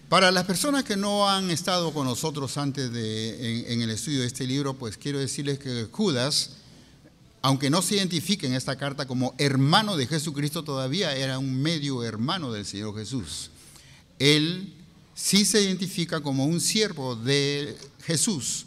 Para las personas que no han estado con nosotros antes en el estudio de este libro, pues quiero decirles que Judas, aunque no se identifique en esta carta como hermano de Jesucristo, todavía era un medio hermano del Señor Jesús. Él sí se identifica como un siervo de Jesús,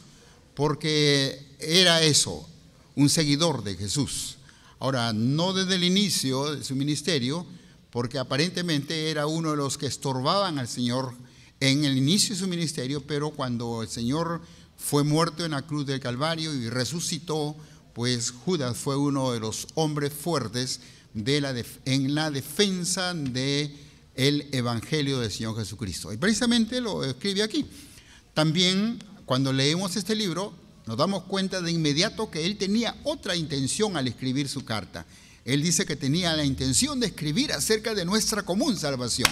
porque era eso, un seguidor de Jesús. Ahora, no desde el inicio de su ministerio, porque aparentemente era uno de los que estorbaban al Señor en el inicio de su ministerio, pero cuando el Señor fue muerto en la cruz del Calvario y resucitó, pues Judas fue uno de los hombres fuertes en la defensa del Evangelio del Señor Jesucristo. Y precisamente lo escribe aquí. También cuando leemos este libro nos damos cuenta de inmediato que él tenía otra intención al escribir su carta. Él dice que tenía la intención de escribir acerca de nuestra común salvación.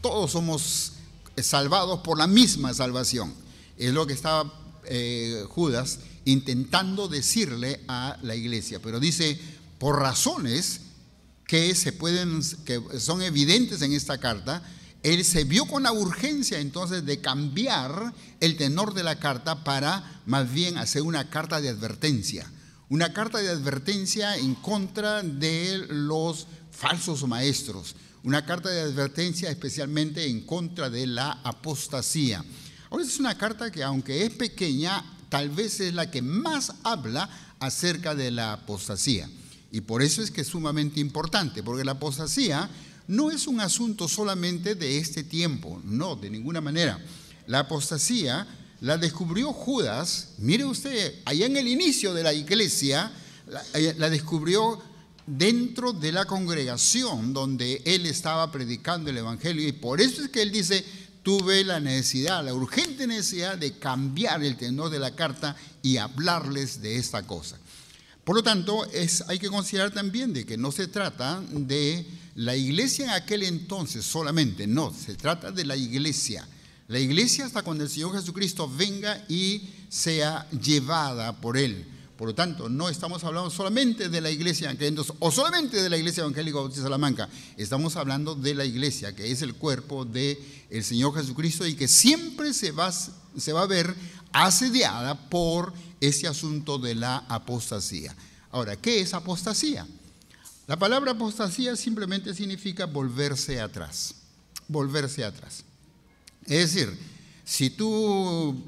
Todos somos salvados por la misma salvación. Es lo que estaba Judas intentando decirle a la iglesia. Pero dice, por razones que son evidentes en esta carta, él se vio con la urgencia entonces de cambiar el tenor de la carta para más bien hacer una carta de advertencia. Una carta de advertencia en contra de los falsos maestros. Una carta de advertencia especialmente en contra de la apostasía. Ahora es una carta que, aunque es pequeña, tal vez es la que más habla acerca de la apostasía. Y por eso es que es sumamente importante, porque la apostasía no es un asunto solamente de este tiempo, no, de ninguna manera. La apostasía la descubrió Judas, mire usted, allá en el inicio de la iglesia, la descubrió dentro de la congregación donde él estaba predicando el Evangelio. Y por eso es que él dice, tuve la necesidad, la urgente necesidad de cambiar el tenor de la carta y hablarles de esta cosa. Por lo tanto, hay que considerar también de que no se trata de la iglesia en aquel entonces solamente, no, se trata de la iglesia. La iglesia hasta cuando el Señor Jesucristo venga y sea llevada por Él. Por lo tanto, no estamos hablando solamente de la iglesia o solamente de la iglesia evangélica bautista de Salamanca. Estamos hablando de la iglesia, que es el cuerpo del Señor Jesucristo y que siempre se va a ver asediada por ese asunto de la apostasía. Ahora, ¿qué es apostasía? La palabra apostasía simplemente significa volverse atrás. Volverse atrás. Es decir, si tú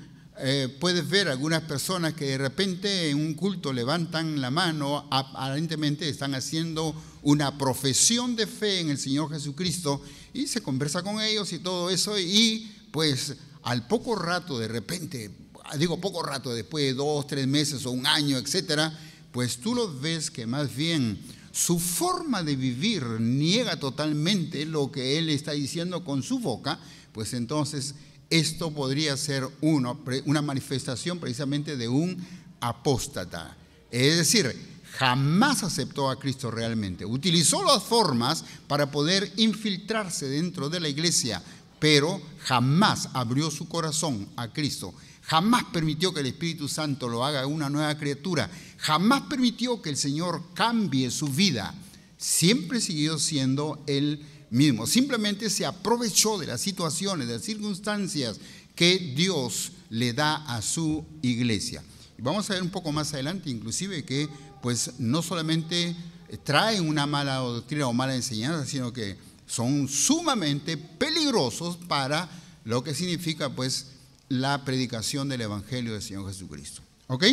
puedes ver algunas personas que de repente en un culto levantan la mano, aparentemente están haciendo una profesión de fe en el Señor Jesucristo y se conversa con ellos y todo eso, y pues al poco rato de repente, digo poco rato, después de 2, 3 meses o un año, etcétera, pues tú los ves que más bien su forma de vivir niega totalmente lo que él está diciendo con su boca. Pues entonces esto podría ser una manifestación precisamente de un apóstata. Es decir, jamás aceptó a Cristo realmente. Utilizó las formas para poder infiltrarse dentro de la iglesia, pero jamás abrió su corazón a Cristo. Jamás permitió que el Espíritu Santo lo haga una nueva criatura. Jamás permitió que el Señor cambie su vida. Siempre siguió siendo el mismo. Simplemente se aprovechó de las situaciones, de las circunstancias que Dios le da a su iglesia. Y vamos a ver un poco más adelante, inclusive, que pues no solamente traen una mala doctrina o mala enseñanza, sino que son sumamente peligrosos para lo que significa pues la predicación del Evangelio del Señor Jesucristo. ¿Ok?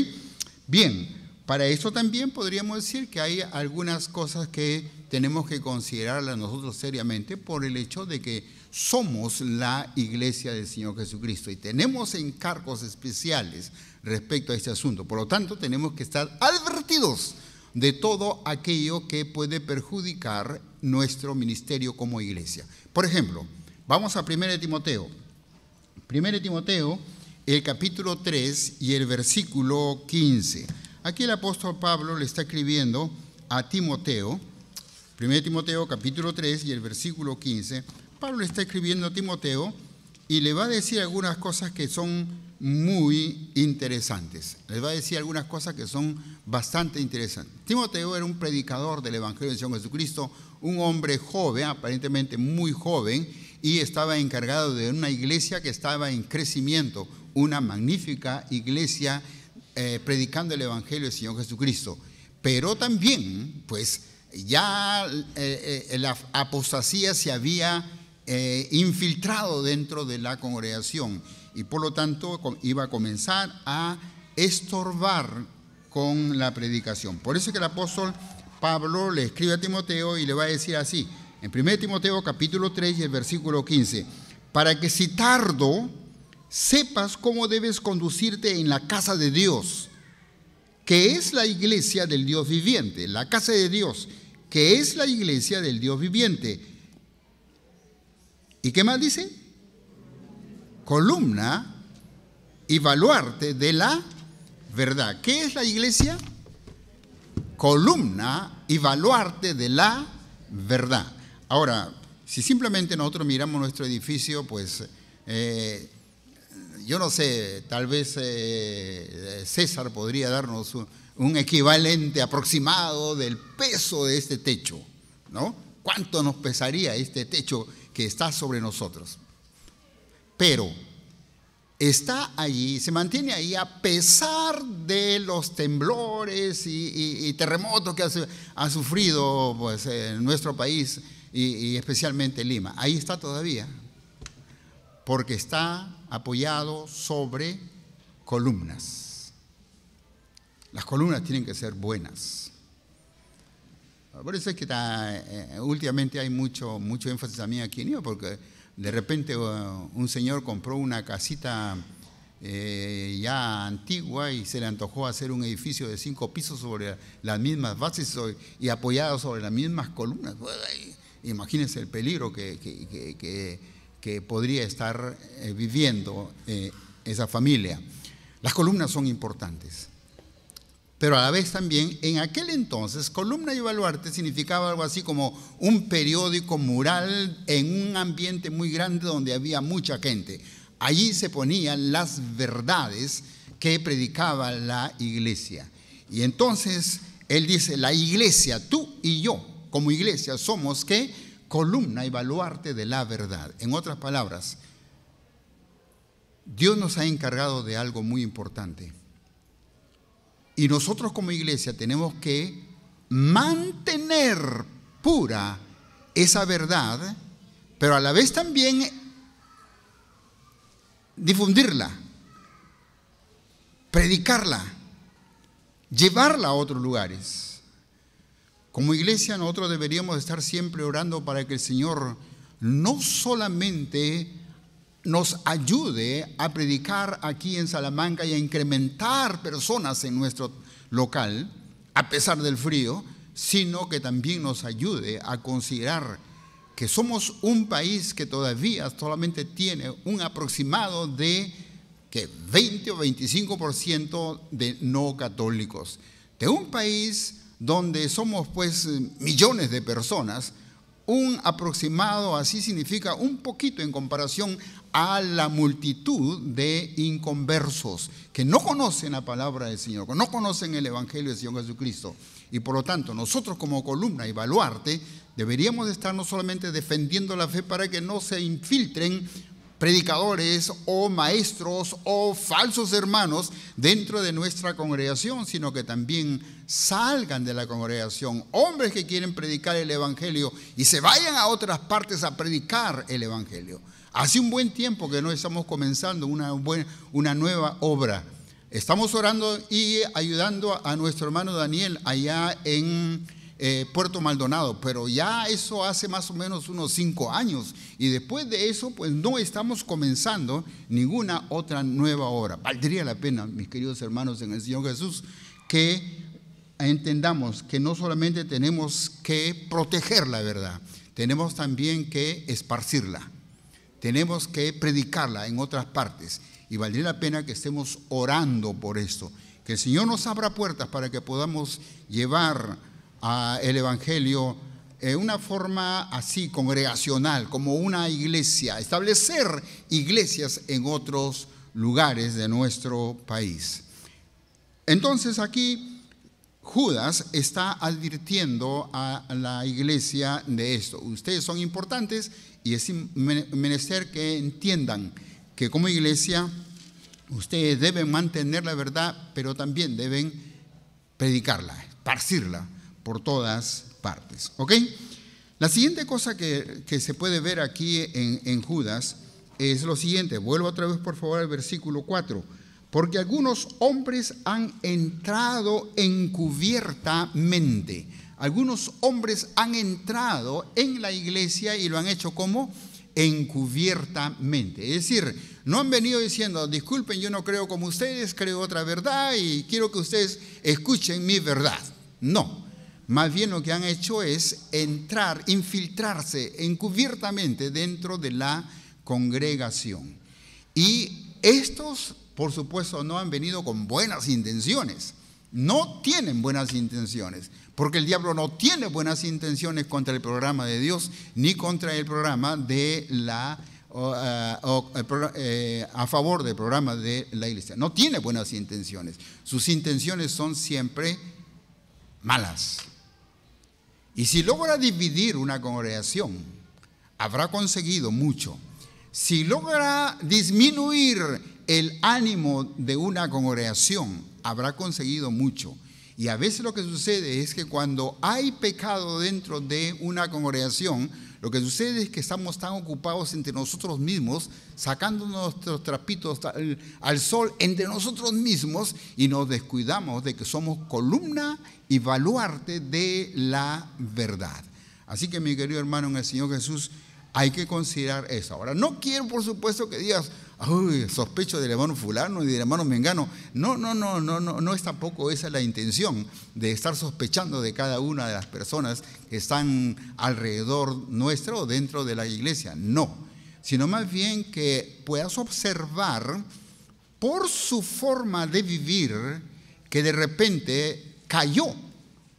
Bien, para eso también podríamos decir que hay algunas cosas que tenemos que considerarlas nosotros seriamente por el hecho de que somos la iglesia del Señor Jesucristo y tenemos encargos especiales respecto a este asunto. Por lo tanto, tenemos que estar advertidos de todo aquello que puede perjudicar nuestro ministerio como iglesia. Por ejemplo, vamos a 1 Timoteo. 1 Timoteo, el capítulo 3 y el versículo 15. Aquí el apóstol Pablo le está escribiendo a Timoteo. 1 Timoteo capítulo 3 y el versículo 15, Pablo le está escribiendo a Timoteo y le va a decir algunas cosas que son muy interesantes. Les va a decir algunas cosas que son bastante interesantes. Timoteo era un predicador del Evangelio del Señor Jesucristo, un hombre joven, aparentemente muy joven, y estaba encargado de una iglesia que estaba en crecimiento, una magnífica iglesia predicando el Evangelio del Señor Jesucristo. Pero también, pues, ya la apostasía se había infiltrado dentro de la congregación y por lo tanto iba a comenzar a estorbar con la predicación. Por eso que el apóstol Pablo le escribe a Timoteo y le va a decir así, en 1 Timoteo capítulo 3 y el versículo 15, para que si tardo, sepas cómo debes conducirte en la casa de Dios, que es la iglesia del Dios viviente, la casa de Dios, que es la iglesia del Dios viviente. ¿Y qué más dice? Columna y baluarte de la verdad. ¿Qué es la iglesia? Columna y baluarte de la verdad. Ahora, si simplemente nosotros miramos nuestro edificio, pues yo no sé, tal vez César podría darnos un equivalente aproximado del peso de este techo, ¿no? ¿Cuánto nos pesaría este techo que está sobre nosotros? Pero está allí, se mantiene ahí a pesar de los temblores y terremotos que ha sufrido pues, en nuestro país y especialmente Lima. Ahí está todavía, porque está apoyado sobre columnas. Las columnas tienen que ser buenas. Por eso es que últimamente hay mucho énfasis también aquí en Lima, porque de repente un señor compró una casita ya antigua y se le antojó hacer un edificio de 5 pisos sobre las mismas bases y apoyado sobre las mismas columnas. Imagínense el peligro que podría estar viviendo esa familia. Las columnas son importantes. Pero a la vez también, en aquel entonces, columna y baluarte significaba algo así como un periódico mural en un ambiente muy grande donde había mucha gente. Allí se ponían las verdades que predicaba la iglesia. Y entonces, él dice, la iglesia, tú y yo, como iglesia, somos, ¿qué? Columna y baluarte de la verdad. En otras palabras, Dios nos ha encargado de algo muy importante. Y nosotros como iglesia tenemos que mantener pura esa verdad, pero a la vez también difundirla, predicarla, llevarla a otros lugares. Como iglesia nosotros deberíamos estar siempre orando para que el Señor no solamente nos ayude a predicar aquí en Salamanca y a incrementar personas en nuestro local, a pesar del frío, sino que también nos ayude a considerar que somos un país que todavía solamente tiene un aproximado de 20 o 25% de no católicos. De un país donde somos pues millones de personas, un aproximado así significa un poquito en comparación a la multitud de inconversos que no conocen la palabra del Señor, que no conocen el Evangelio del Señor Jesucristo. Y por lo tanto, nosotros como columna y baluarte deberíamos estar no solamente defendiendo la fe para que no se infiltren predicadores o maestros o falsos hermanos dentro de nuestra congregación, sino que también salgan de la congregación hombres que quieren predicar el Evangelio y se vayan a otras partes a predicar el Evangelio. Hace un buen tiempo que no estamos comenzando una nueva obra. Estamos orando y ayudando a nuestro hermano Daniel allá en Puerto Maldonado, pero ya eso hace más o menos unos 5 años y después de eso pues no estamos comenzando ninguna otra nueva obra. Valdría la pena, mis queridos hermanos en el Señor Jesús, que entendamos que no solamente tenemos que proteger la verdad, tenemos también que esparcirla, tenemos que predicarla en otras partes y valdría la pena que estemos orando por esto, que el Señor nos abra puertas para que podamos llevar el Evangelio una forma así congregacional, como una iglesia, establecer iglesias en otros lugares de nuestro país. Entonces aquí Judas está advirtiendo a la iglesia de esto. Ustedes son importantes y es menester que entiendan que como iglesia ustedes deben mantener la verdad, pero también deben predicarla, esparcirla por todas partes. ¿Ok? La siguiente cosa que se puede ver aquí en Judas es lo siguiente. Vuelvo otra vez por favor al versículo 4. Porque algunos hombres han entrado encubiertamente. Algunos hombres han entrado en la iglesia y lo han hecho como encubiertamente. Es decir, no han venido diciendo, disculpen, yo no creo como ustedes, creo otra verdad y quiero que ustedes escuchen mi verdad. No, más bien lo que han hecho es entrar, infiltrarse encubiertamente dentro de la congregación. Y estos, por supuesto, no han venido con buenas intenciones. No tienen buenas intenciones, porque el diablo no tiene buenas intenciones contra el programa de Dios, ni contra el programa de a favor del programa de la iglesia. No tiene buenas intenciones. Sus intenciones son siempre malas. Y si logra dividir una congregación, habrá conseguido mucho. Si logra disminuir el ánimo de una congregación, habrá conseguido mucho. Y a veces lo que sucede es que cuando hay pecado dentro de una congregación, lo que sucede es que estamos tan ocupados entre nosotros mismos, sacando nuestros trapitos al sol entre nosotros mismos y nos descuidamos de que somos columna y baluarte de la verdad. Así que mi querido hermano en el Señor Jesús, hay que considerar eso. Ahora, no quiero por supuesto que digas, uy, sospecho del hermano fulano y del hermano mengano. No es tampoco esa la intención de estar sospechando de cada una de las personas que están alrededor nuestro o dentro de la iglesia. No, sino más bien que puedas observar por su forma de vivir que de repente cayó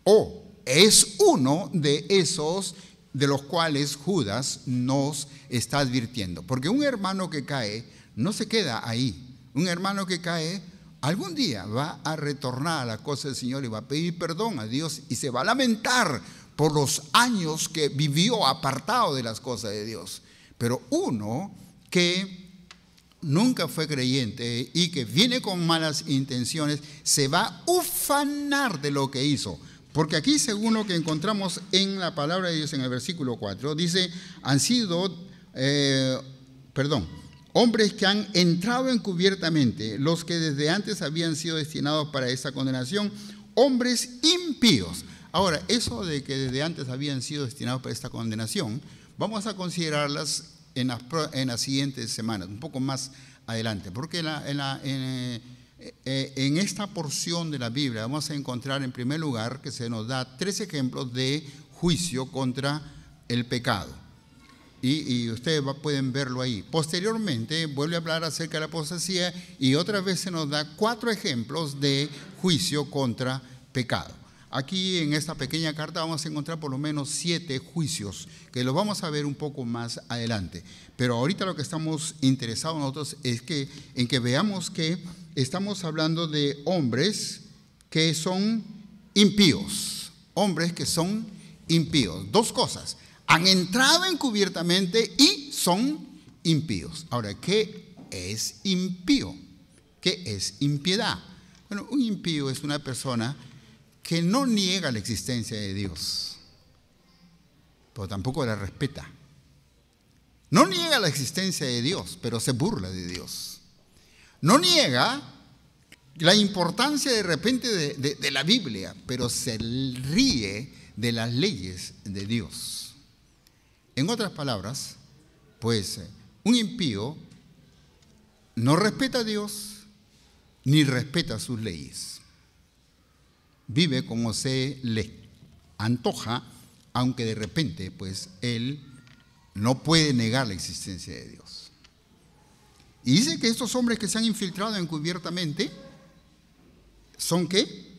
o es uno de esos de los cuales Judas nos está advirtiendo. Porque un hermano que cae no se queda ahí. Un hermano que cae algún día va a retornar a la cosa del Señor y va a pedir perdón a Dios y se va a lamentar por los años que vivió apartado de las cosas de Dios. Pero uno que nunca fue creyente y que viene con malas intenciones se va a ufanar de lo que hizo. Porque aquí, según lo que encontramos en la palabra de Dios en el versículo 4, dice, han sido, hombres que han entrado encubiertamente, los que desde antes habían sido destinados para esta condenación, hombres impíos. Ahora, eso de que desde antes habían sido destinados para esta condenación, vamos a considerarlas en las siguientes semanas, un poco más adelante, porque en esta porción de la Biblia vamos a encontrar en primer lugar que se nos da 3 ejemplos de juicio contra el pecado. Y ustedes pueden verlo ahí. Posteriormente vuelve a hablar acerca de la apostasía y otra vez se nos da 4 ejemplos de juicio contra pecado. Aquí en esta pequeña carta vamos a encontrar por lo menos 7 juicios que los vamos a ver un poco más adelante. Pero ahorita lo que estamos interesados nosotros es en que veamos que estamos hablando de hombres que son impíos. Hombres que son impíos. 2 cosas. Han entrado encubiertamente y son impíos. Ahora, ¿qué es impío? ¿Qué es impiedad? Bueno, un impío es una persona que no niega la existencia de Dios, pero tampoco la respeta. No niega la existencia de Dios, pero se burla de Dios. No niega la importancia de repente de la Biblia, pero se ríe de las leyes de Dios. En otras palabras, pues un impío no respeta a Dios ni respeta sus leyes. Vive como se le antoja, aunque de repente pues él no puede negar la existencia de Dios. Y dice que estos hombres que se han infiltrado encubiertamente son ¿qué?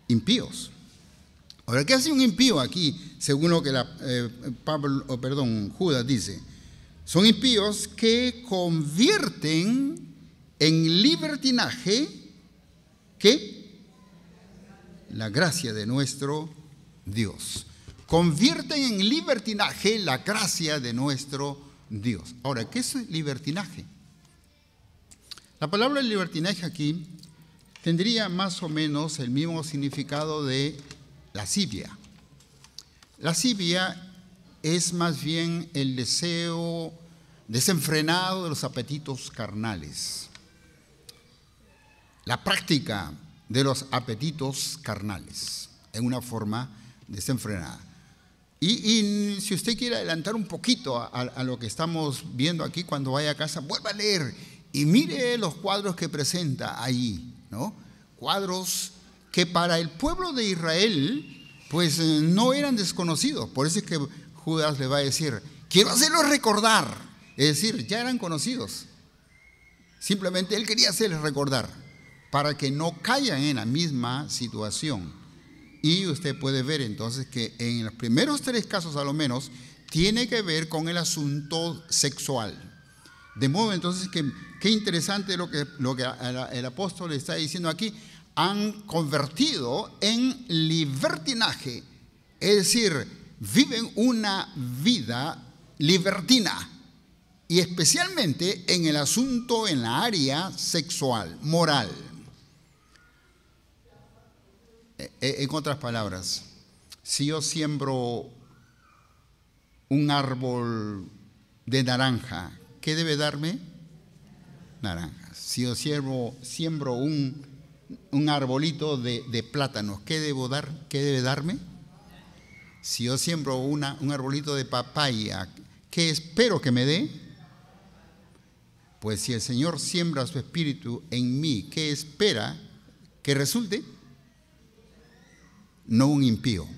Impíos. Ahora, ¿qué hace un impío aquí, según lo que Judas dice? Son impíos que convierten en libertinaje, ¿qué? La gracia de nuestro Dios. Convierten en libertinaje la gracia de nuestro Dios. Ahora, ¿qué es libertinaje? La palabra libertinaje aquí tendría más o menos el mismo significado de lascivia. Lascivia es más bien el deseo desenfrenado de los apetitos carnales. La práctica de los apetitos carnales en una forma desenfrenada. Y si usted quiere adelantar un poquito a lo que estamos viendo aquí, cuando vaya a casa, vuelva a leer y mire los cuadros que presenta ahí, ¿no? Cuadros que para el pueblo de Israel, pues no eran desconocidos. Por eso es que Judas le va a decir, quiero hacerlos recordar. Es decir, ya eran conocidos. Simplemente él quería hacerles recordar para que no caigan en la misma situación. Y usted puede ver entonces que en los primeros 3 casos a lo menos tiene que ver con el asunto sexual. De modo entonces que qué interesante lo que el apóstol está diciendo aquí. Han convertido en libertinaje, es decir, viven una vida libertina y especialmente en el asunto, en la área sexual, moral. En otras palabras, si yo siembro un árbol de naranja, ¿qué debe darme? Naranjas. Si yo siembro un arbolito de plátanos, ¿qué debe darme? Si yo siembro un arbolito de papaya, ¿qué espero que me dé? Pues si el Señor siembra su espíritu en mí, ¿qué espera que resulte? No un impío,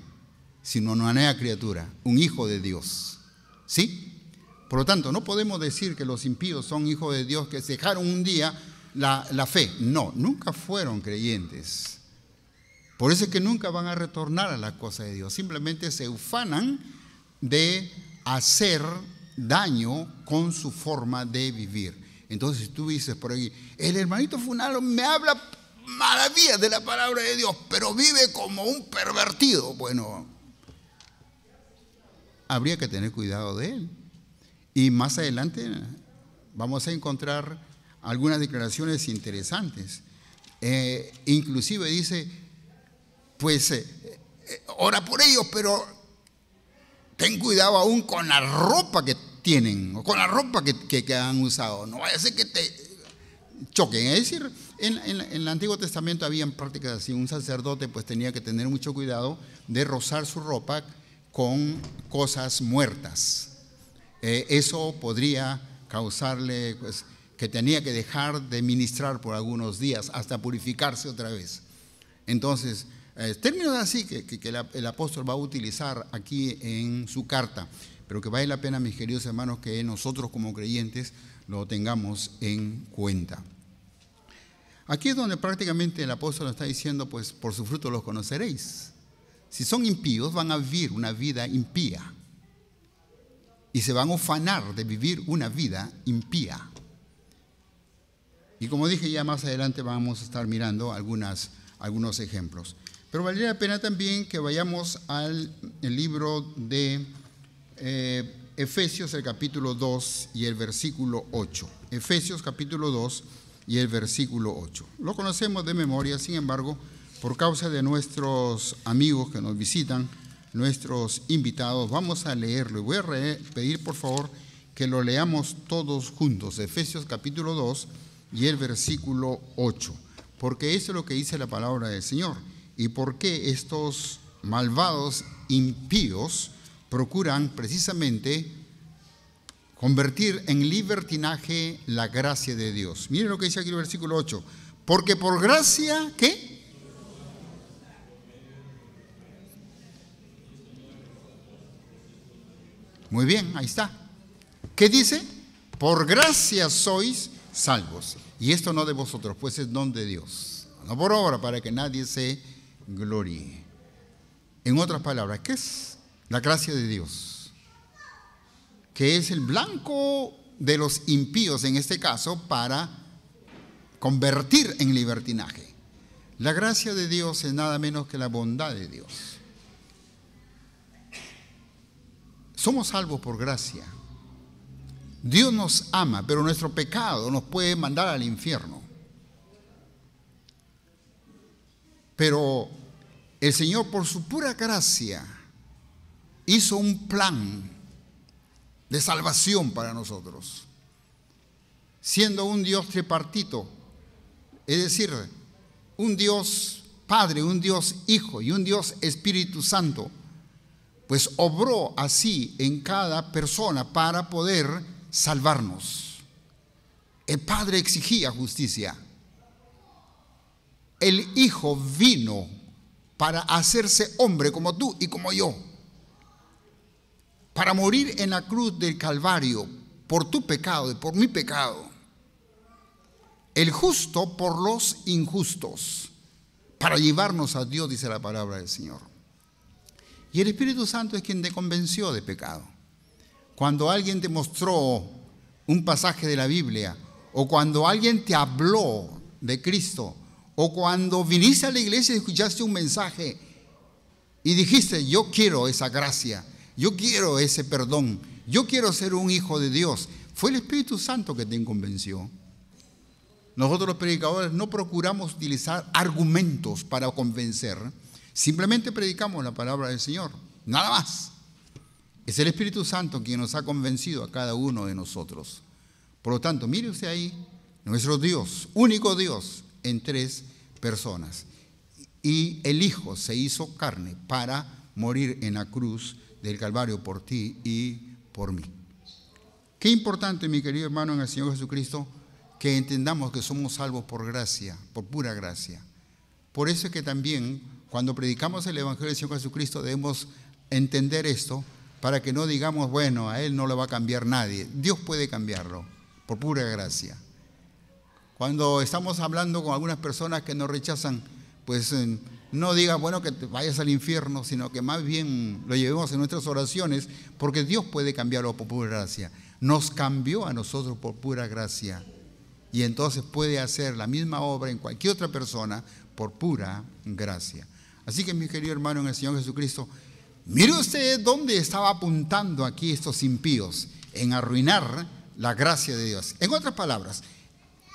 sino una nueva criatura, un hijo de Dios. ¿Sí? Por lo tanto, no podemos decir que los impíos son hijos de Dios que dejaron un día la fe. No, nunca fueron creyentes. Por eso es que nunca van a retornar a la cosa de Dios. Simplemente se ufanan de hacer daño con su forma de vivir. Entonces tú dices por ahí, el hermanito fulano me habla maravillas de la palabra de Dios, pero vive como un pervertido. Bueno, habría que tener cuidado de él. Y más adelante vamos a encontrar algunas declaraciones interesantes. Inclusive dice, pues ora por ellos, pero ten cuidado aún con la ropa que tienen, o con la ropa que han usado. No vaya a ser que te choquen. Es decir, en el Antiguo Testamento habían prácticas así. Un sacerdote pues tenía que tener mucho cuidado de rozar su ropa con cosas muertas. Eso podría causarle pues, que tenía que dejar de ministrar por algunos días hasta purificarse otra vez. Entonces, términos así que el apóstol va a utilizar aquí en su carta, pero que vale la pena, mis queridos hermanos, que nosotros como creyentes lo tengamos en cuenta. Aquí es donde prácticamente el apóstol está diciendo, pues por su fruto los conoceréis. Si son impíos, van a vivir una vida impía. Y se van a ufanar de vivir una vida impía. Y como dije, ya más adelante vamos a estar mirando algunos ejemplos. Pero valdría la pena también que vayamos al libro de Efesios, el capítulo 2 y el versículo 8. Efesios capítulo 2 y el versículo 8. Lo conocemos de memoria, sin embargo, por causa de nuestros amigos que nos visitan, nuestros invitados, vamos a leerlo. Y voy a pedir por favor que lo leamos todos juntos. Efesios capítulo 2 y el versículo 8. Porque eso es lo que dice la palabra del Señor. Y por qué estos malvados impíos procuran precisamente convertir en libertinaje la gracia de Dios. Miren lo que dice aquí el versículo 8. Porque por gracia, ¿qué? Muy bien, ahí está. ¿Qué dice? Por gracia sois salvos. Y esto no de vosotros, pues es don de Dios. No por obra, para que nadie se gloríe. En otras palabras, ¿qué es la gracia de Dios? Que es el blanco de los impíos, en este caso, para convertir en libertinaje. La gracia de Dios es nada menos que la bondad de Dios. Somos salvos por gracia. Dios nos ama, pero nuestro pecado nos puede mandar al infierno. Pero el Señor, por su pura gracia, hizo un plan de salvación para nosotros, siendo un Dios tripartito, es decir, un Dios Padre, un Dios Hijo y un Dios Espíritu Santo, pues obró así en cada persona para poder salvarnos. El Padre exigía justicia. El Hijo vino para hacerse hombre como tú y como yo, para morir en la cruz del Calvario por tu pecado y por mi pecado. El justo por los injustos, para llevarnos a Dios, dice la palabra del Señor. Y el Espíritu Santo es quien te convenció de pecado. Cuando alguien te mostró un pasaje de la Biblia, o cuando alguien te habló de Cristo, o cuando viniste a la iglesia y escuchaste un mensaje y dijiste, yo quiero esa gracia, yo quiero ese perdón, yo quiero ser un hijo de Dios, fue el Espíritu Santo que te convenció. Nosotros los predicadores no procuramos utilizar argumentos para convencer, simplemente predicamos la palabra del Señor, nada más. Es el Espíritu Santo quien nos ha convencido a cada uno de nosotros. Por lo tanto, mire usted ahí, nuestro Dios, único Dios en tres personas. Y el Hijo se hizo carne para morir en la cruz del Calvario por ti y por mí. Qué importante, mi querido hermano en el Señor Jesucristo, que entendamos que somos salvos por gracia, por pura gracia. Por eso es que también cuando predicamos el Evangelio del Señor Jesucristo debemos entender esto, para que no digamos, bueno, a Él no lo va a cambiar nadie. Dios puede cambiarlo, por pura gracia. Cuando estamos hablando con algunas personas que nos rechazan, pues no diga, bueno, que te vayas al infierno, sino que más bien lo llevemos en nuestras oraciones, porque Dios puede cambiarlo por pura gracia. Nos cambió a nosotros por pura gracia. Y entonces puede hacer la misma obra en cualquier otra persona por pura gracia. Así que, mi querido hermano en el Señor Jesucristo, mire usted dónde estaba apuntando aquí estos impíos, en arruinar la gracia de Dios. En otras palabras,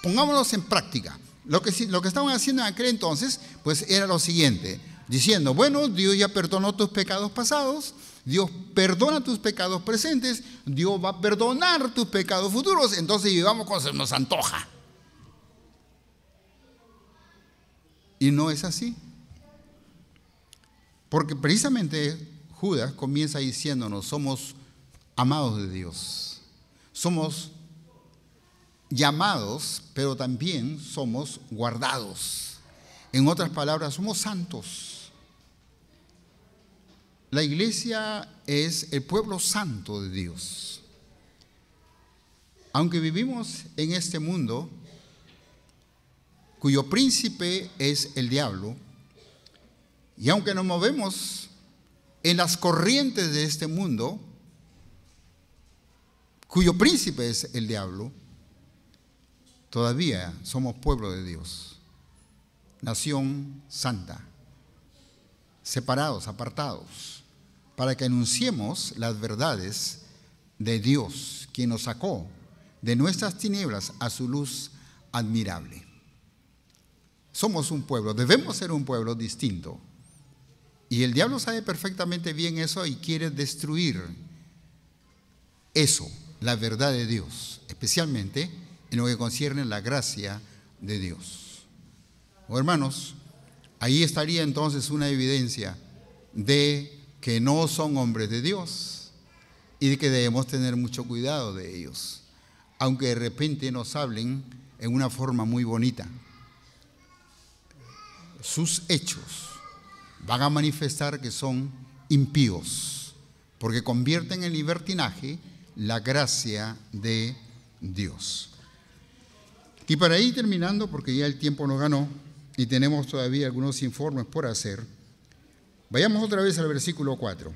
pongámonos en práctica. Lo que estaban haciendo en aquel entonces, pues era lo siguiente, diciendo, bueno, Dios ya perdonó tus pecados pasados, Dios perdona tus pecados presentes, Dios va a perdonar tus pecados futuros, entonces vivamos como se nos antoja. Y no es así. Porque precisamente Judas comienza diciéndonos, somos amados de Dios, somos llamados, pero también somos guardados. En otras palabras, somos santos. La iglesia es el pueblo santo de Dios. Aunque vivimos en este mundo, cuyo príncipe es el diablo, y aunque nos movemos en las corrientes de este mundo, cuyo príncipe es el diablo, todavía somos pueblo de Dios, nación santa, separados, apartados, para que anunciemos las verdades de Dios, quien nos sacó de nuestras tinieblas a su luz admirable. Somos un pueblo, debemos ser un pueblo distinto. Y el diablo sabe perfectamente bien eso y quiere destruir eso, la verdad de Dios, especialmente en lo que concierne la gracia de Dios. Oh, hermanos, ahí estaría entonces una evidencia de que no son hombres de Dios y de que debemos tener mucho cuidado de ellos, aunque de repente nos hablen en una forma muy bonita. Sus hechos van a manifestar que son impíos, porque convierten en libertinaje la gracia de Dios. Y para ir terminando, porque ya el tiempo nos ganó y tenemos todavía algunos informes por hacer, Vayamos otra vez al versículo 4,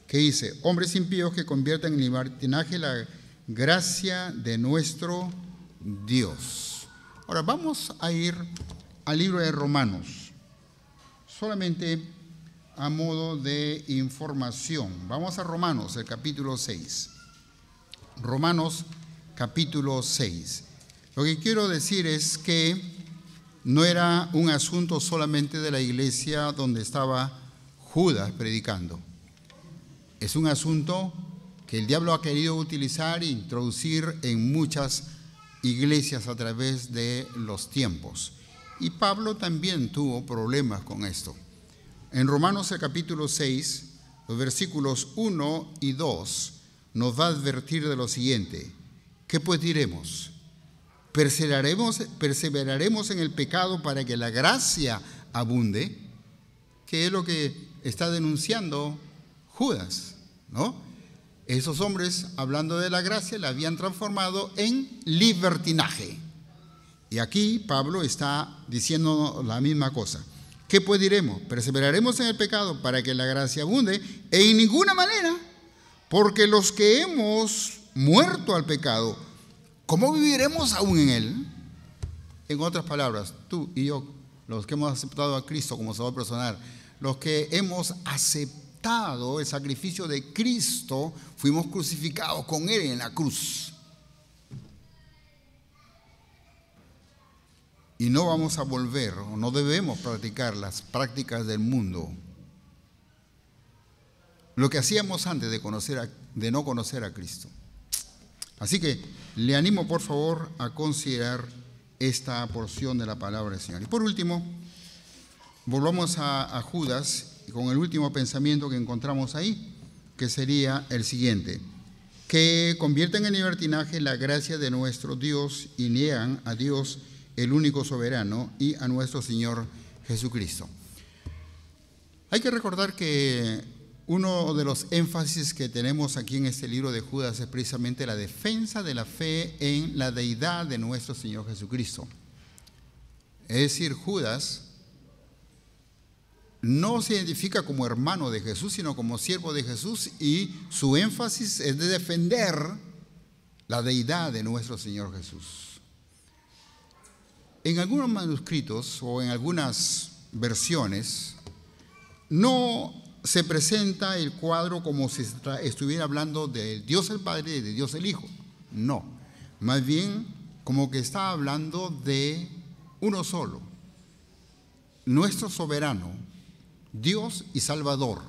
que dice: hombres impíos que convierten en libertinaje la gracia de nuestro Dios. Ahora vamos a ir al libro de Romanos, solamente a modo de información. Vamos a Romanos, el capítulo 6. Romanos, capítulo 6. Lo que quiero decir es que no era un asunto solamente de la iglesia donde estaba Judas predicando. Es un asunto que el diablo ha querido utilizar e introducir en muchas iglesias a través de los tiempos. Y Pablo también tuvo problemas con esto. En Romanos el capítulo 6, los versículos 1 y 2, nos va a advertir de lo siguiente: ¿qué pues diremos? ¿Perseveraremos en el pecado para que la gracia abunde? Que es lo que está denunciando Judas, ¿no? Esos hombres, hablando de la gracia, la habían transformado en libertinaje. Y aquí Pablo está diciendo la misma cosa. ¿Qué pues diremos? ¿Perseveraremos en el pecado para que la gracia abunde? En ninguna manera, porque los que hemos muerto al pecado, ¿cómo viviremos aún en él? En otras palabras, tú y yo, los que hemos aceptado a Cristo como Salvador personal, los que hemos aceptado el sacrificio de Cristo, fuimos crucificados con Él en la cruz. Y no vamos a volver, o no debemos practicar las prácticas del mundo. Lo que hacíamos antes de no conocer a Cristo. Así que le animo, por favor, a considerar esta porción de la palabra del Señor. Y por último, volvamos a Judas con el último pensamiento que encontramos ahí, que sería el siguiente: que convierten en libertinaje la gracia de nuestro Dios y niegan a Dios, el único soberano, y a nuestro Señor Jesucristo. Hay que recordar que uno de los énfasis que tenemos aquí en este libro de Judas es precisamente la defensa de la fe en la deidad de nuestro Señor Jesucristo. Es decir, Judas no se identifica como hermano de Jesús, sino como siervo de Jesús, y su énfasis es de defender la deidad de nuestro Señor Jesús. En algunos manuscritos o en algunas versiones no se presenta el cuadro como si estuviera hablando de Dios el Padre y de Dios el Hijo. No, más bien como que está hablando de uno solo, nuestro soberano, Dios y Salvador.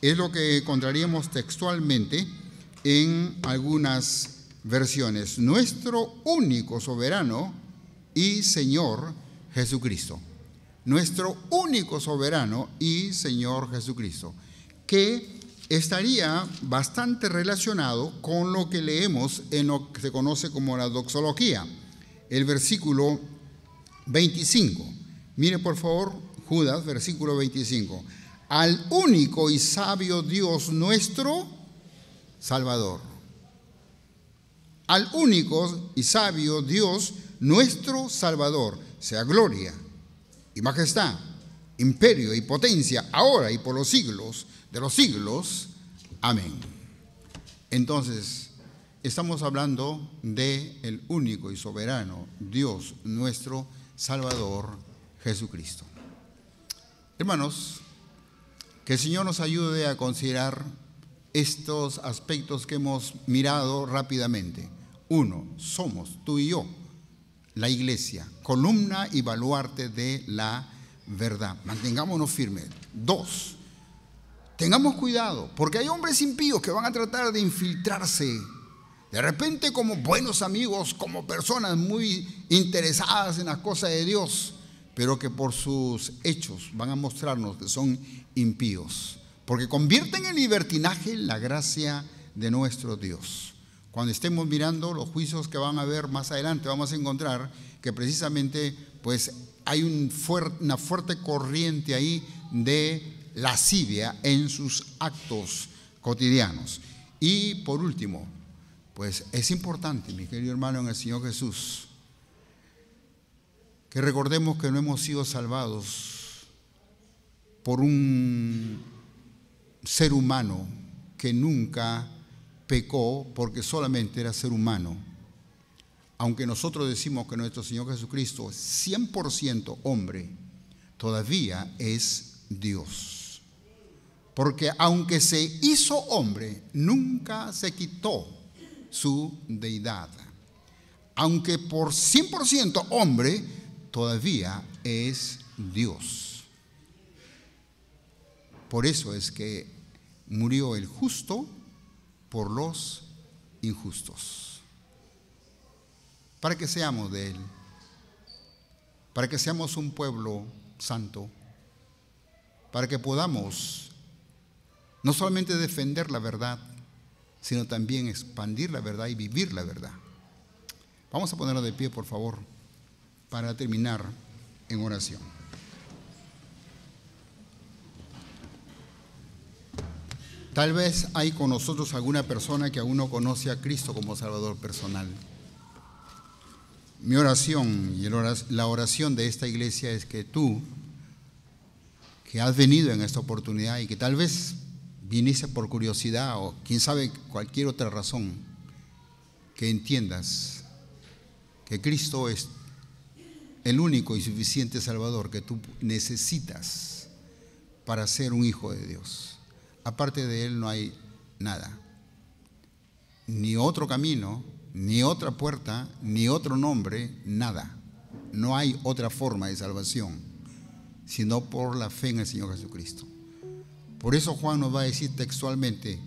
Es lo que encontraríamos textualmente en algunas versiones: nuestro único soberano y Señor Jesucristo. Nuestro único soberano y Señor Jesucristo, que estaría bastante relacionado con lo que leemos en lo que se conoce como la doxología, el versículo 25. Mire por favor, Judas, versículo 25. Al único y sabio Dios nuestro Salvador. Al único y sabio Dios nuestro Salvador, sea gloria y majestad, imperio y potencia, ahora y por los siglos de los siglos. Amén. Entonces, estamos hablando de el único y soberano Dios, nuestro Salvador, Jesucristo. Hermanos, que el Señor nos ayude a considerar estos aspectos que hemos mirado rápidamente. Uno, somos tú y yo, la iglesia, columna y baluarte de la verdad. Mantengámonos firmes. Dos, tengamos cuidado, porque hay hombres impíos que van a tratar de infiltrarse, de repente como buenos amigos, como personas muy interesadas en las cosas de Dios, pero que por sus hechos van a mostrarnos que son impíos, porque convierten en libertinaje la gracia de nuestro Dios. Cuando estemos mirando los juicios que van a haber más adelante, vamos a encontrar que precisamente pues hay una fuerte corriente ahí de lascivia en sus actos cotidianos. Y por último, pues es importante, mi querido hermano en el Señor Jesús, que recordemos que no hemos sido salvados por un ser humano que nunca pecó porque solamente era ser humano. Aunque nosotros decimos que nuestro Señor Jesucristo es 100% hombre, todavía es Dios. Porque aunque se hizo hombre, nunca se quitó su deidad. Aunque por 100% hombre, todavía es Dios. Por eso es que murió el justo por los injustos. Para que seamos de Él, para que seamos un pueblo santo, para que podamos no solamente defender la verdad, sino también expandir la verdad y vivir la verdad. Vamos a ponerlo de pie, por favor, para terminar en oración. Tal vez hay con nosotros alguna persona que aún no conoce a Cristo como Salvador personal. Mi oración y la oración de esta iglesia es que tú, que has venido en esta oportunidad y que tal vez viniste por curiosidad o quién sabe cualquier otra razón, que entiendas que Cristo es el único y suficiente Salvador que tú necesitas para ser un hijo de Dios. Aparte de Él no hay nada, ni otro camino, ni otra puerta, ni otro nombre, nada. No hay otra forma de salvación, sino por la fe en el Señor Jesucristo. Por eso Juan nos va a decir textualmente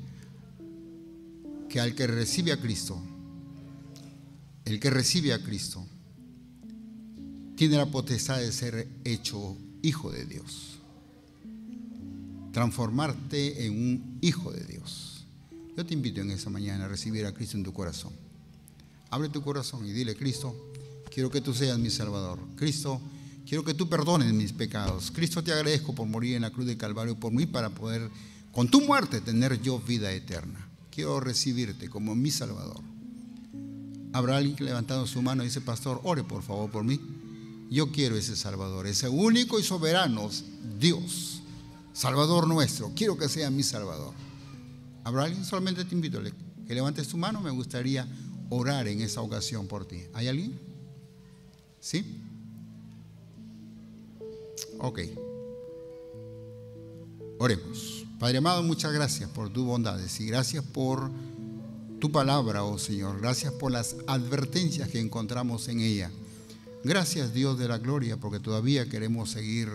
que al que recibe a Cristo, el que recibe a Cristo, tiene la potestad de ser hecho hijo de Dios, transformarte en un hijo de Dios. Yo te invito en esa mañana a recibir a Cristo en tu corazón. Abre tu corazón y dile: Cristo, quiero que tú seas mi Salvador. Cristo, quiero que tú perdones mis pecados. Cristo, te agradezco por morir en la cruz del Calvario por mí, para poder, con tu muerte, tener yo vida eterna. Quiero recibirte como mi Salvador. ¿Habrá alguien que levantando su mano y dice: pastor, ore por favor por mí? Yo quiero ese Salvador, ese único y soberano Dios, Salvador nuestro. Quiero que sea mi Salvador. ¿Habrá alguien? Solamente te invito a que levantes tu mano. Me gustaría orar en esa ocasión por ti. ¿Hay alguien? ¿Sí? Ok. Oremos. Padre amado, muchas gracias por tus bondades y gracias por tu palabra, oh Señor. Gracias por las advertencias que encontramos en ella. Gracias, Dios de la gloria, porque todavía queremos seguir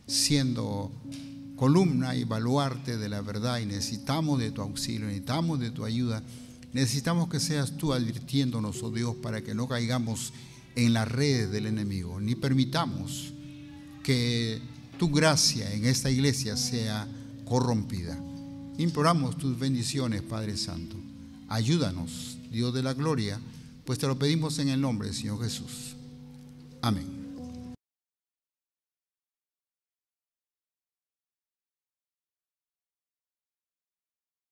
siendo columna y baluarte de la verdad, y necesitamos de tu auxilio, necesitamos de tu ayuda. Necesitamos que seas tú advirtiéndonos, oh Dios, para que no caigamos en las redes del enemigo, ni permitamos que tu gracia en esta iglesia sea corrompida. Imploramos tus bendiciones, Padre Santo. Ayúdanos, Dios de la gloria, pues te lo pedimos en el nombre del Señor Jesús. Amén.